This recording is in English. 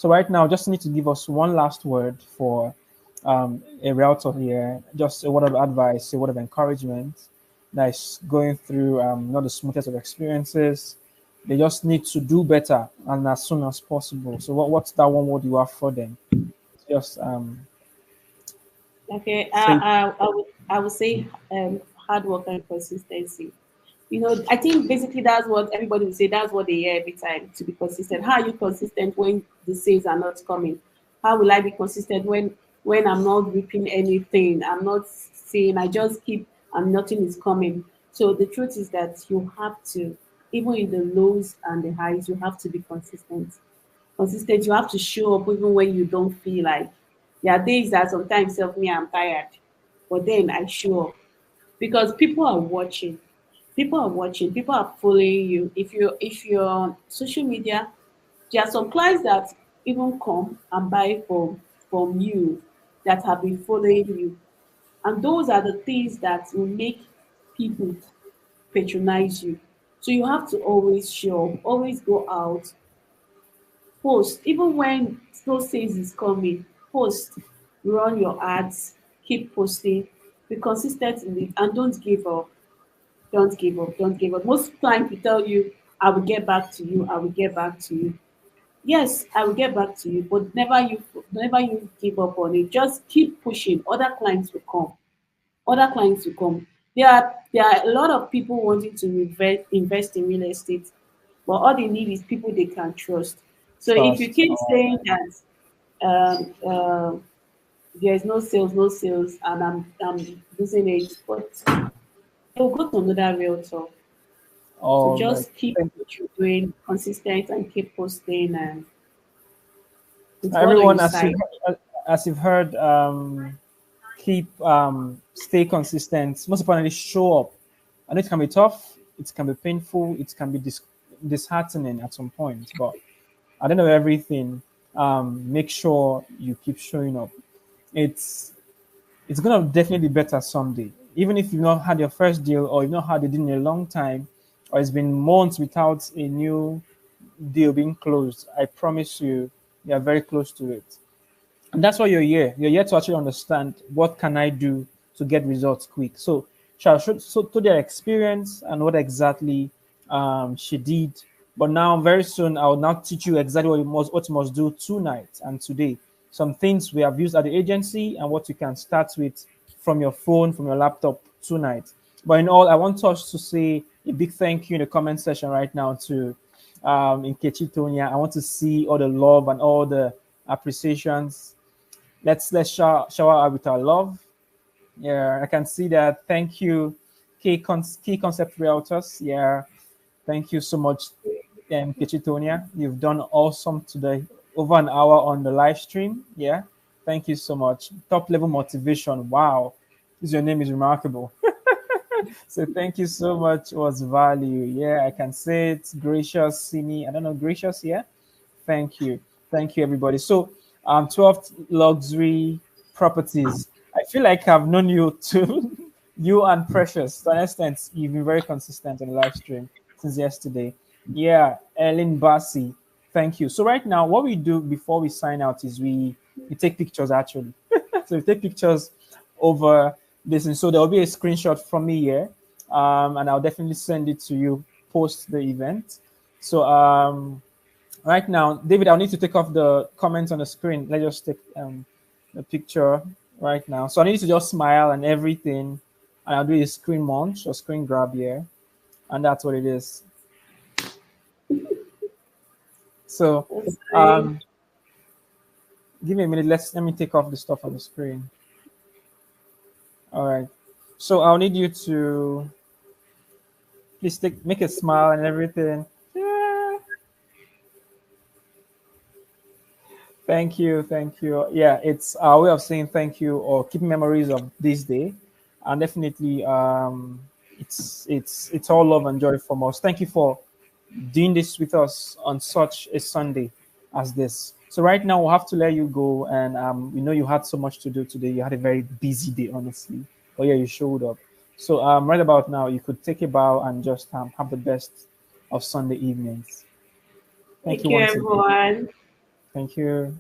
So right now, just need to give us one last word for a realtor here, just a word of advice, a word of encouragement that is going through not the smoothest of experiences. They just need to do better and as soon as possible. So what's that one word you have for them? Just Okay, say I would say hard work and consistency. You know, I think basically that's what everybody will say. That's what they hear every time, to be consistent. How are you consistent when the sales are not coming? How will I be consistent when I'm not reaping anything? I'm not saying, I just keep and nothing is coming. So the truth is that you have to, even in the lows and the highs, you have to be consistent. Consistent. You have to show up even when you don't feel like. There are days that sometimes self me I'm tired, but then I show up because people are watching. People are watching. People are following you. If you're on social media, there are some clients that even come and buy from you that have been following you, and those are the things that will make people patronize you. So you have to always show up, always go out, post, even when no sales is coming, post, run your ads, keep posting, be consistent in it, and don't give up. Don't give up. Don't give up. Most clients will tell you, I will get back to you, I will get back to you. Yes, I will get back to you, but never you give up on it. Just keep pushing. Other clients will come. Other clients will come. There are a lot of people wanting to invest in real estate, but all they need is people they can trust. So if you trust. keep All saying right. that um, uh, there is no sales, and I'm losing it, but they'll go to another realtor. So All right. just keep Thank you. what you're doing consistent and keep posting, and with God on your Everyone, side. as you've heard, keep stay consistent. Most importantly, show up. I know it can be tough, it can be painful, it can be disheartening at some point, but at the end of everything, make sure you keep showing up. It's it's gonna definitely be better someday. Even if you've not had your first deal or you've not had a deal in a long time, or it's been months without a new deal being closed, I promise you, you are very close to it. And that's why you're here. You're here to actually understand what can I do to get results quick. So so to their experience and what exactly she did. But now, very soon, I will now teach you exactly what you must do tonight and today. Some things we have used at the agency and what you can start with from your phone, from your laptop tonight. But in all, I want us to say a big thank you in the comment section right now to in Pechetonia. I want to see all the love and all the appreciations. Let's shower her with our love. Yeah, I can see that. Thank you, Key Concept Realtors. Yeah, thank you so much, Pechetonia. You've done awesome today. Over an hour on the live stream. Yeah, thank you so much. Top level motivation. Wow, your name is remarkable. So thank you so much. It was value. Yeah, I can say it's gracious, Sini. I don't know, gracious. Yeah, thank you. Thank you, everybody. So, 12 luxury properties. I feel like I've known you too, you and Precious. To an extent, you've been very consistent on the live stream since yesterday. Yeah, Ellen Bassi, thank you. So, right now, what we do before we sign out is we take pictures actually. So, we take pictures over this. And so, there will be a screenshot from me here, and I'll definitely send it to you post the event. So, right now, David, I'll need to take off the comments on the screen. Let's just take the picture right now. So I need to just smile and everything. And I'll do a screen munch or screen grab here. And that's what it is. So That's fine. um, give me a minute. Let me take off the stuff on the screen. All right. So I'll need you to please make a smile and everything. Yeah. Thank you, thank you. Yeah, it's our way of saying thank you or keeping memories of this day, and definitely, it's all love and joy from us. Thank you for doing this with us on such a Sunday as this. So right now we'll have to let you go, and we know you had so much to do today. You had a very busy day, honestly. But yeah, you showed up. So right about now, you could take a bow and just have the best of Sunday evenings. Thank you Thank you, once again. everyone. Thank you.